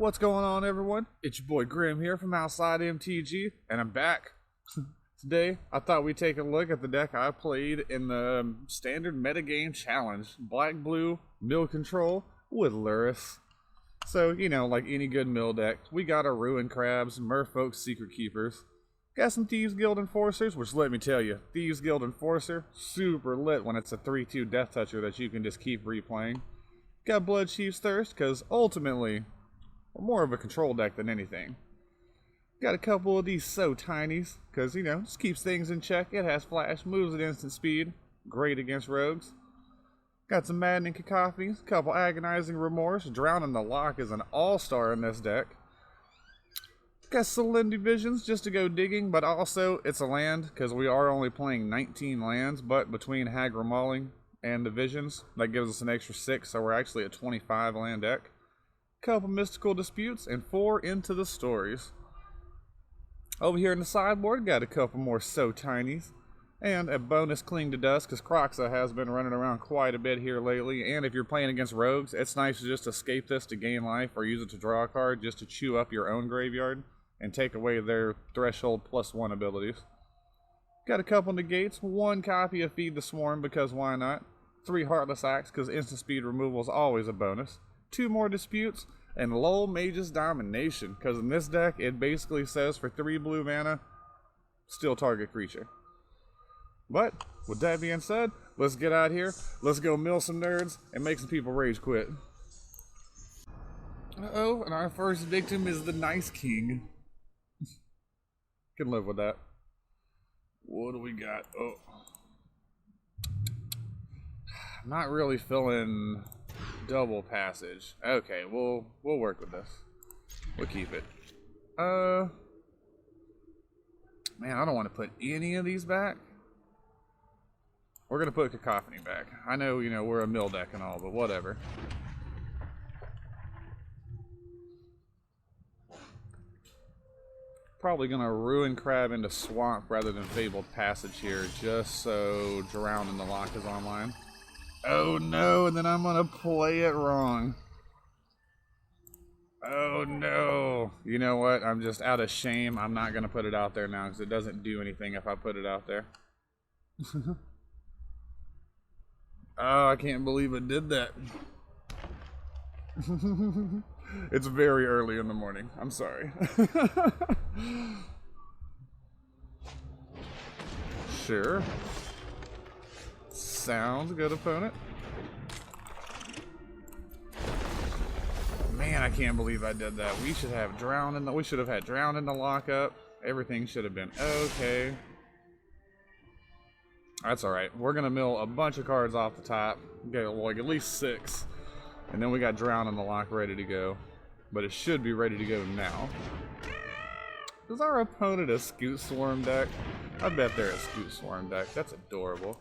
What's going on, everyone? It's your boy Grim here from Outside MTG, and I'm back. Today, I thought we'd take a look at the deck I played in the standard metagame challenge. Black-blue, mill control with Lurrus. So, you know, like any good mill deck, we got our Ruin Crabs, Merfolk Secretkeepers. Got some Thieves Guild Enforcers, which let me tell you, Thieves Guild Enforcer, super lit when it's a 3-2 Death Toucher that you can just keep replaying. Got Bloodchief's Thirst, because ultimately, we're more of a control deck than anything. Got a couple of these So Tinies, because, you know, just keeps things in check. It has flash, moves at instant speed, great against rogues. Got some Maddening Cacophonies, couple Agonizing Remorse. Drowning the Loch is an all-star in this deck. Got Silundi Visions just to go digging, but also it's a land, because we are only playing 19 lands, but between Hagra Mauling and the Visions, that gives us an extra 6, so we're actually a 25 land deck. Couple Mystical Disputes, and 4 Into the Stories. Over here in the sideboard, got a couple more So Tinies, and a bonus Cling to Dust, because Croxa has been running around quite a bit here lately, and if you're playing against rogues, it's nice to just escape this to gain life, or use it to draw a card, just to chew up your own graveyard, and take away their threshold +1 abilities. Got a couple Negates, 1 copy of Feed the Swarm, because why not? 3 Heartless Acts, because instant speed removal is always a bonus. 2 more Disputes, and Lullmage's Domination, because in this deck, it basically says for 3 blue mana, still target creature. But, with that being said, let's get out here, let's go mill some nerds, and make some people rage quit. Uh-oh, and our first victim is the Nice King. Can live with that. What do we got? Oh. I'm not really feeling double passage. Okay, we'll work with this. We'll keep it. Man, I don't want to put any of these back. We're gonna put Cacophony back. I know, you know, we're a mill deck and all, but whatever. Probably gonna Ruin Crab into Swamp rather than Fabled Passage here, just so Drowning the Loch is online. Oh no, and then I'm gonna play it wrong. Oh no. You know what? I'm just out of shame. I'm not gonna put it out there now because it doesn't do anything if I put it out there. Oh, I can't believe it did that. It's very early in the morning. I'm sorry. Sure. Sounds good, opponent. Man, I can't believe I did that. We should have had Drown in the lockup. Everything should have been okay. That's alright. We're gonna mill a bunch of cards off the top. Get like at least 6. And then we got Drown in the Loch ready to go. But it should be ready to go now. Is our opponent a Scoot Swarm deck? I bet they're a Scoot Swarm deck. That's adorable.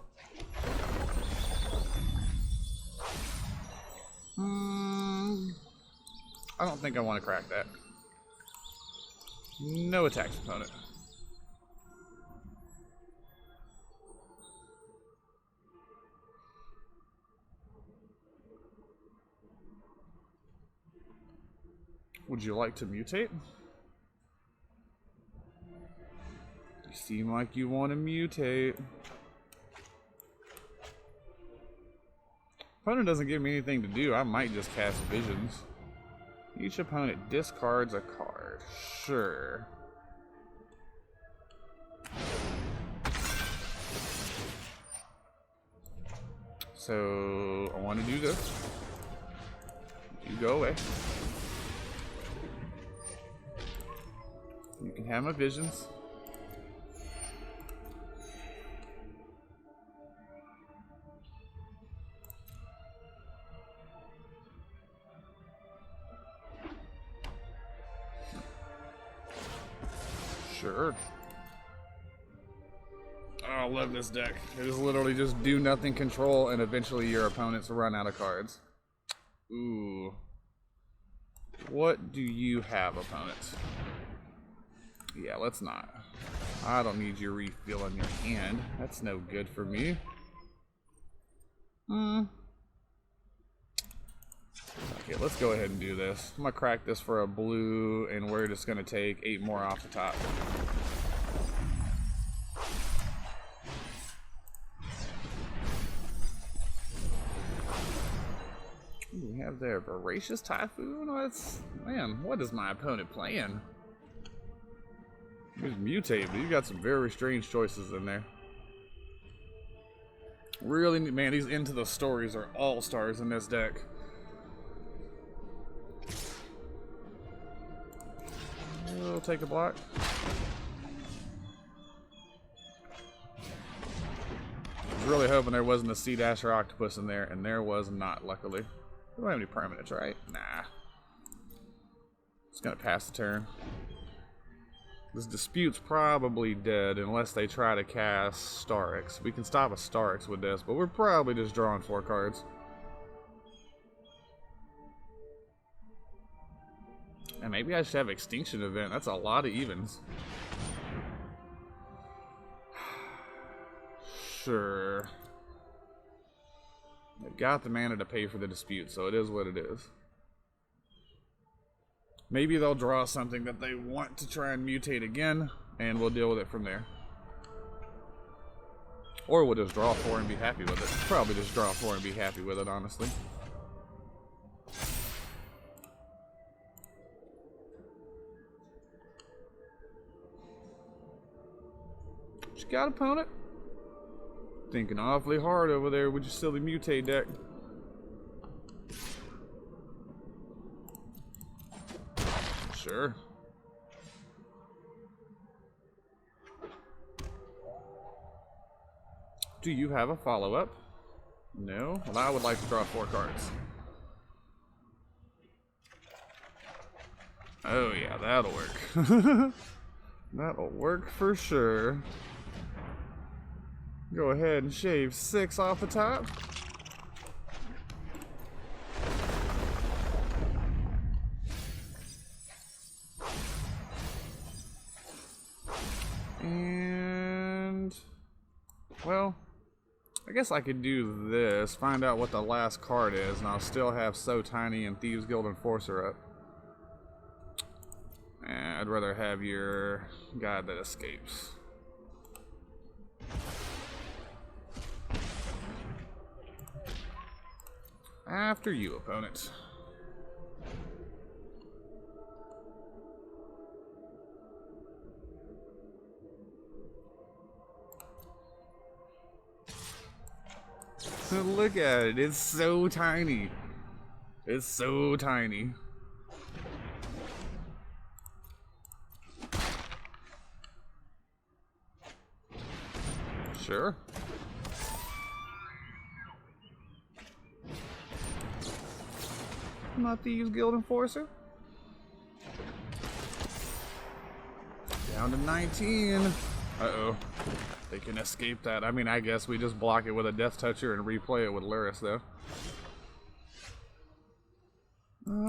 I don't think I want to crack that. No attacks, opponent. Would you like to mutate? You seem like you want to mutate. Opponent doesn't give me anything to do. I might just cast Visions. Each opponent discards a card. Sure. So I want to do this. You go away. You can have my Visions. Sure. Oh, I love this deck. It is literally just do nothing control and eventually your opponents run out of cards. Ooh. What do you have, opponents? Yeah, let's not. I don't need your refill on your hand. That's no good for me. Okay, let's go ahead and do this. I'm gonna crack this for a blue, and we're just gonna take 8 more off the top. We have there Voracious Typhoon. Man, what is my opponent playing? He's mutated, but you got some very strange choices in there. Really, man, these Into the Stories are all stars in this deck. We'll take a block. I was really hoping there wasn't a Sea Dasher Octopus in there, and there was not, luckily. We don't have any permanents, right? Nah. Just gonna pass the turn. This Dispute's probably dead unless they try to cast Starix. We can stop a Starix with this, but we're probably just drawing 4 cards. And maybe I should have Extinction Event. That's a lot of evens. Sure. They've got the mana to pay for the Dispute, so it is what it is. Maybe they'll draw something that they want to try and mutate again, and we'll deal with it from there. Or we'll just draw 4 and be happy with it. Probably just draw 4 and be happy with it, honestly. What you got, opponent? Thinking awfully hard over there with your silly mutate deck. Sure. Do you have a follow-up? No? Well, I would like to draw 4 cards. Oh yeah, that'll work. That'll work for sure. Go ahead and shave 6 off the top. And, well, I guess I could do this, find out what the last card is, and I'll still have So Tiny and Thieves Guild Enforcer up. And I'd rather have your Guide That Escapes. After you, opponent. Look at it, it's so tiny. It's so tiny. Sure. Not Thieves Guild Enforcer. Down to 19. Uh-oh. They can escape that. I mean, I guess we just block it with a Death Toucher and replay it with Lurrus, though.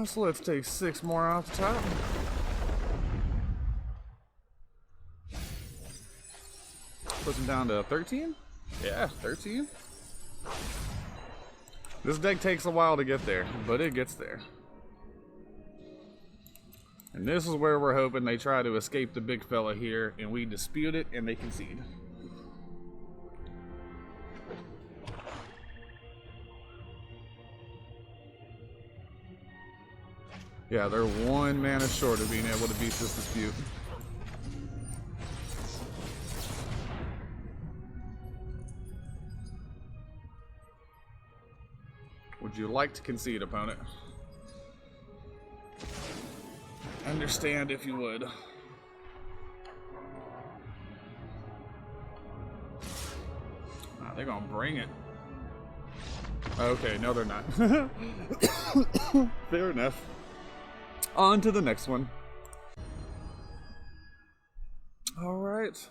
So let's take 6 more off the top. Puts him down to 13? Yeah, 13. This deck takes a while to get there, but it gets there. And this is where we're hoping they try to escape the big fella here, and we dispute it, and they concede. Yeah, they're 1 mana short of being able to beat this dispute. Would you like to concede, opponent? Understand if you would. They're gonna bring it. Okay, no they're not. Fair enough. On to the next one. Alright.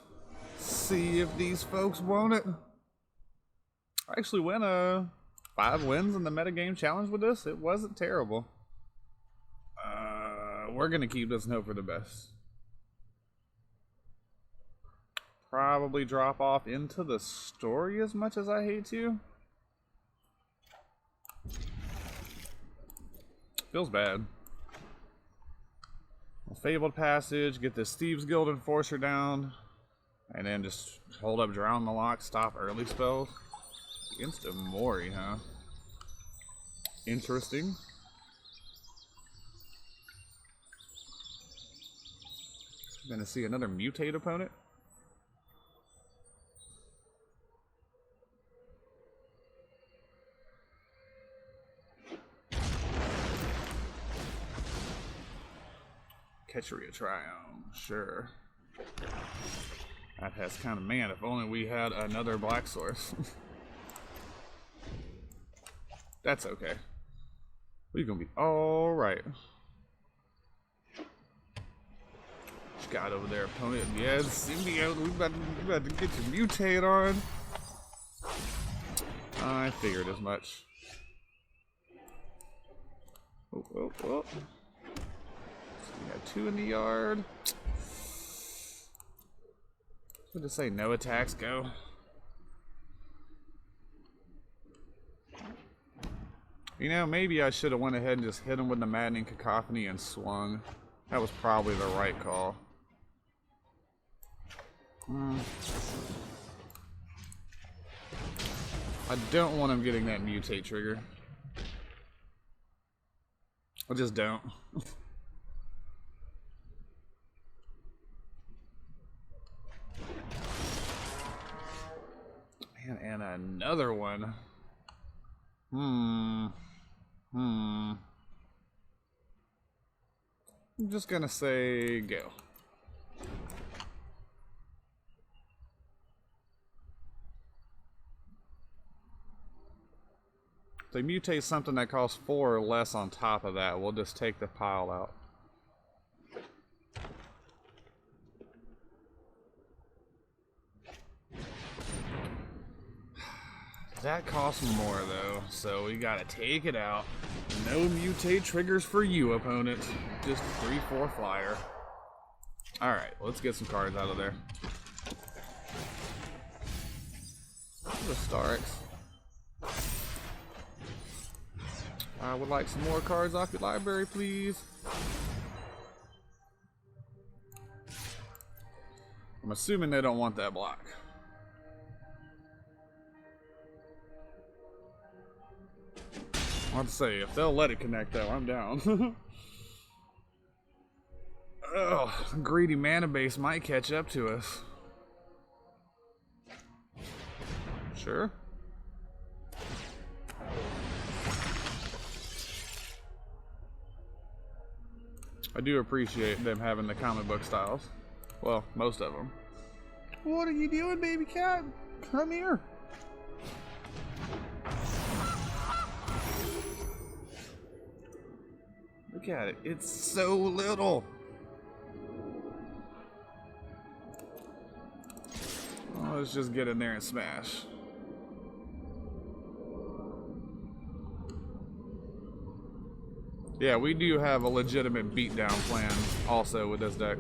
See if these folks want it. I actually went 5 wins in the metagame challenge with this. It wasn't terrible. We're gonna keep this and hope for the best. Probably drop off Into the Story as much as I hate to. Feels bad. Fabled Passage, get this Thieves Guild Enforcer down, and then just hold up Drown the Loch, stop early spells. Against a Mori, huh? Interesting. Gonna see another mutate opponent. Catchery of Triumph, sure. That has kind of, man, if only we had another black source. That's okay. We're gonna be alright. Got over there, opponent. Yes, symbiote. We about to get your mutate on. I figured as much. Oh, oh, oh. So we got 2 in the yard. What to say? No attacks. Go. You know, maybe I should have went ahead and just hit him with the Maddening Cacophony and swung. That was probably the right call. I don't want him getting that mutate trigger. I just don't. Man, and another one. I'm just gonna say go. If they mutate something that costs 4 or less on top of that, we'll just take the pile out. That costs more though, so we gotta take it out. No mutate triggers for you, opponent. Just 3/4 flyer. Alright, let's get some cards out of there. The Starks. I would like some more cards off your library, please. I'm assuming they don't want that block. I'll say, if they'll let it connect though, I'm down. Oh, greedy mana base might catch up to us. Sure. I do appreciate them having the comic book styles. Well, most of them. What are you doing, baby cat? Come here. Look at it. It's so little. Oh, let's just get in there and smash. Yeah, we do have a legitimate beatdown plan also with this deck.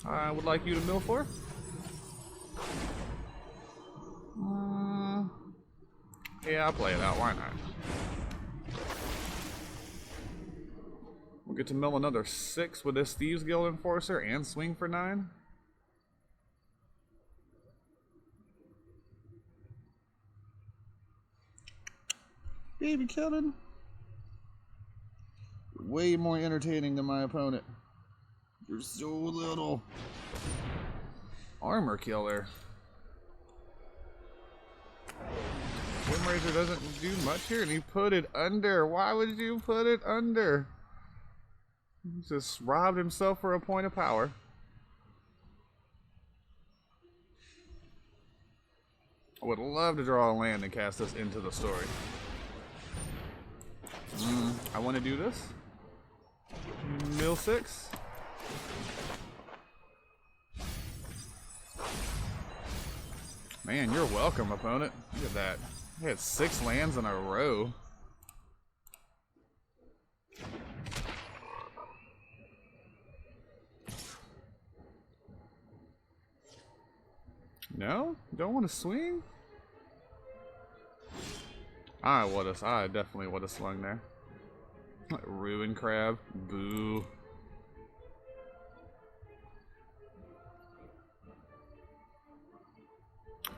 I would like you to mill for. Yeah, I'll play it out. Why not? We'll get to mill another 6 with this Thieves Guild Enforcer and swing for 9. Baby Kevin. Way more entertaining than my opponent. You're so little. Armor killer. Gem Razor doesn't do much here, and he put it under. Why would you put it under? He just robbed himself for a point of power. I would love to draw a land and cast this into the story. I want to do this. Mill 6. Man, you're welcome, opponent. Look at that. I had 6 lands in a row. No? Don't want to swing? I definitely would have swung there. Ruin crab. Boo.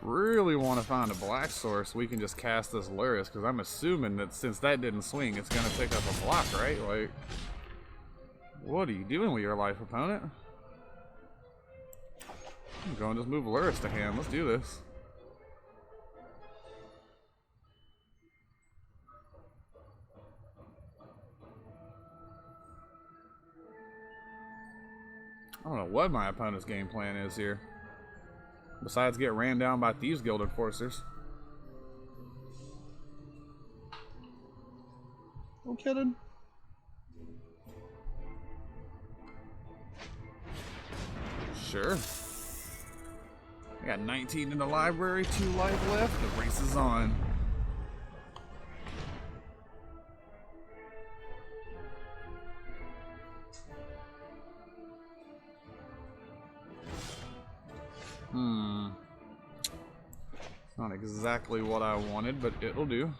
Really want to find a black source we can just cast this Lurrus, because I'm assuming that since that didn't swing, it's going to pick up a block, right? Like, what are you doing with your life, opponent? I'm going to just move Lurrus to hand. Let's do this. I don't know what my opponent's game plan is here. Besides get ran down by Thieves Guild Enforcers. No kidding. Sure. I got 19 in the library, 2 life left. The race is on. It's not exactly what I wanted, but it'll do.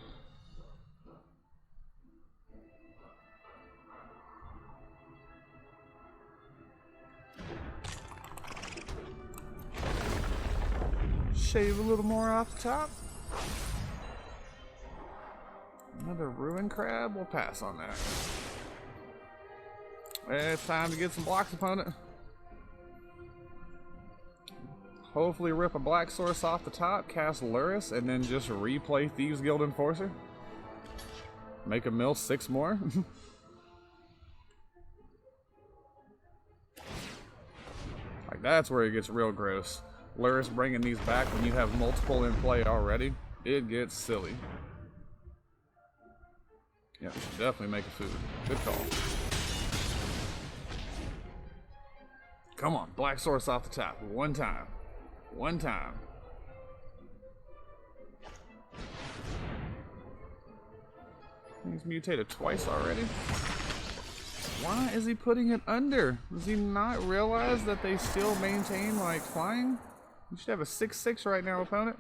Shave a little more off the top. Another ruin crab. We'll pass on that. It's time to get some blocks, opponent. Hopefully rip a black source off the top, cast Lurrus, and then just replay Thieves Guild Enforcer. Make a mill 6 more. Like, that's where it gets real gross. Lurrus bringing these back when you have multiple in play already, it gets silly. Yeah, definitely make a food. Good call. Come on, black source off the top. One time. One time. He's mutated twice already. Why is he putting it under? Does he not realize that they still maintain, like, flying? You should have a 6/6 right now, opponent.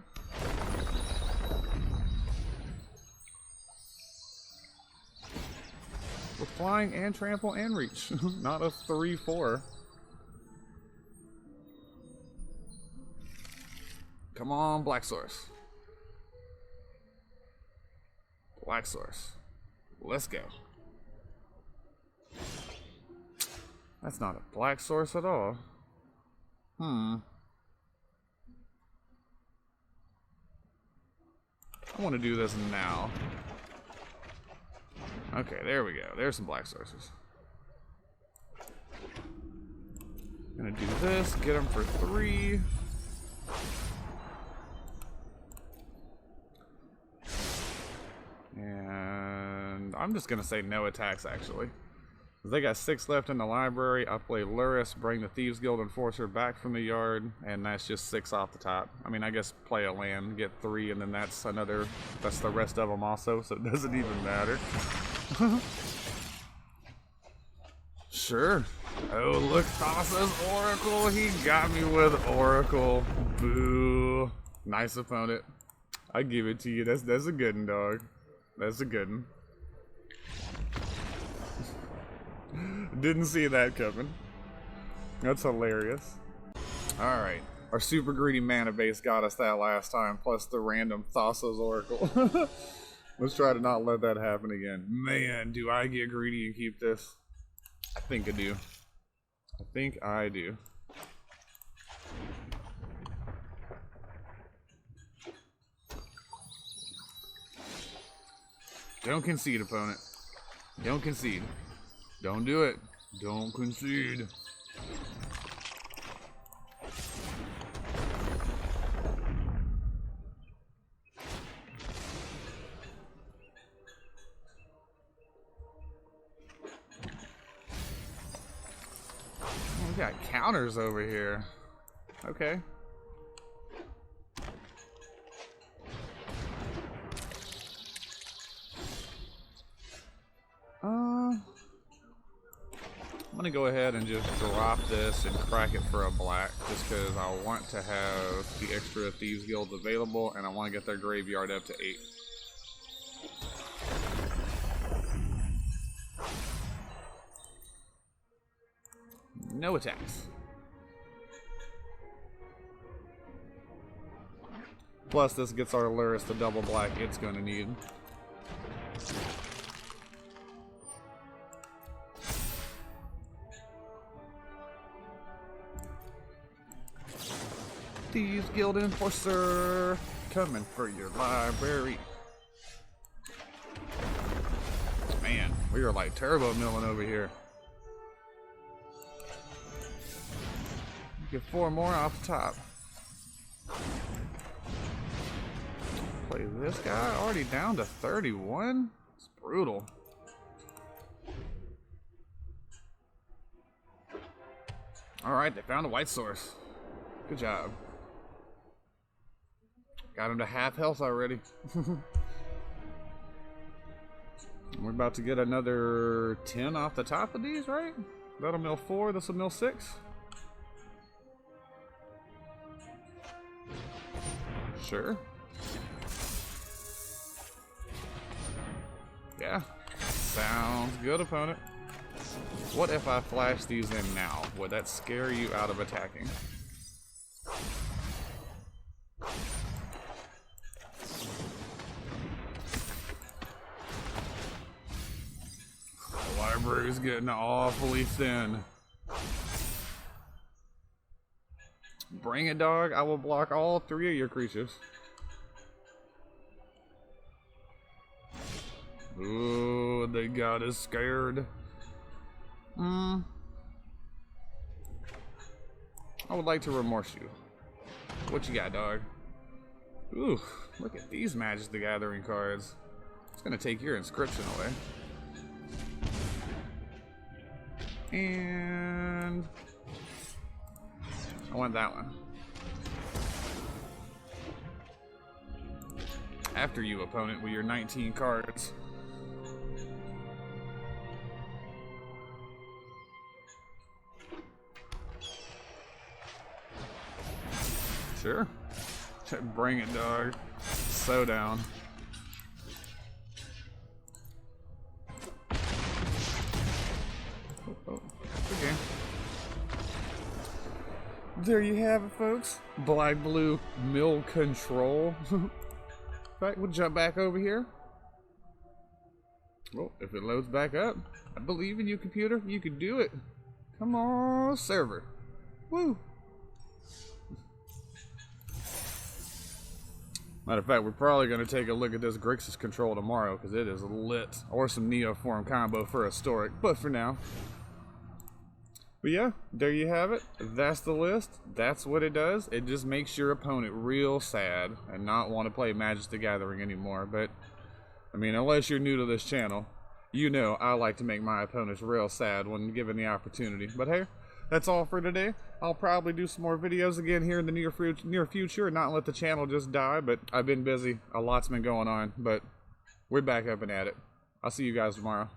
With flying and trample and reach. Not a 3/4. Come on, black source. Black source. Let's go. That's not a black source at all. I want to do this now. Okay, there we go. There's some black sources. Gonna do this, get them for 3. And I'm just gonna say no attacks, actually. They got 6 left in the library. I play Lurrus, bring the Thieves Guild Enforcer back from the yard, and that's just 6 off the top. I mean, I guess play a land, get 3, and then that's another, that's the rest of them also, so it doesn't even matter. Sure. Oh, look, Thassa's Oracle. He got me with Oracle. Boo. Nice opponent. I give it to you. That's a good one, dog. That's a good one. Didn't see that coming. That's hilarious. Alright. Our super greedy mana base got us that last time, plus the random Thassa's Oracle. Let's try to not let that happen again. Man, do I get greedy and keep this? I think I do. I think I do. Don't concede, opponent. Don't concede. Don't do it. Don't concede. We got counters over here. Okay. I'm gonna go ahead and just drop this and crack it for a black, just because I want to have the extra Thieves Guilds available and I want to get their graveyard up to 8. No attacks. Plus, this gets our Lurrus the double black it's gonna need. Thieves Guild Enforcer coming for your library. Man, we are like turbo milling over here. Get 4 more off the top. Play this guy already down to 31. It's brutal. Alright, they found a white source. Good job. Got him to half health already. We're about to get another 10 off the top of these, right? That'll mill 4, this'll mill 6. Sure. Yeah. Sounds good, opponent. What if I flash these in now? Would that scare you out of attacking? The library's getting awfully thin. Bring it, dog. I will block all 3 of your creatures. Ooh, they got us scared. I would like to remorse you. What you got, dog? Ooh, look at these Magic the Gathering cards. It's gonna take your inscription away. And I want that one. After you, opponent, with your 19 cards. Sure. Bring it, dog. So down. Oh, okay. There you have it, folks. Black blue mill control. In fact, we'll jump back over here. Well, if it loads back up, I believe in you, computer. You can do it. Come on, server. Woo. Matter of fact, we're probably going to take a look at this Grixis control tomorrow because it is lit. Or some Neoform combo for Historic. But for now. But yeah, there you have it. That's the list. That's what it does. It just makes your opponent real sad and not want to play Magic the Gathering anymore. But, I mean, unless you're new to this channel, you know I like to make my opponents real sad when given the opportunity. But hey, that's all for today. I'll probably do some more videos again here in the near future and not let the channel just die, but I've been busy. A lot's been going on, but we're back up and at it. I'll see you guys tomorrow.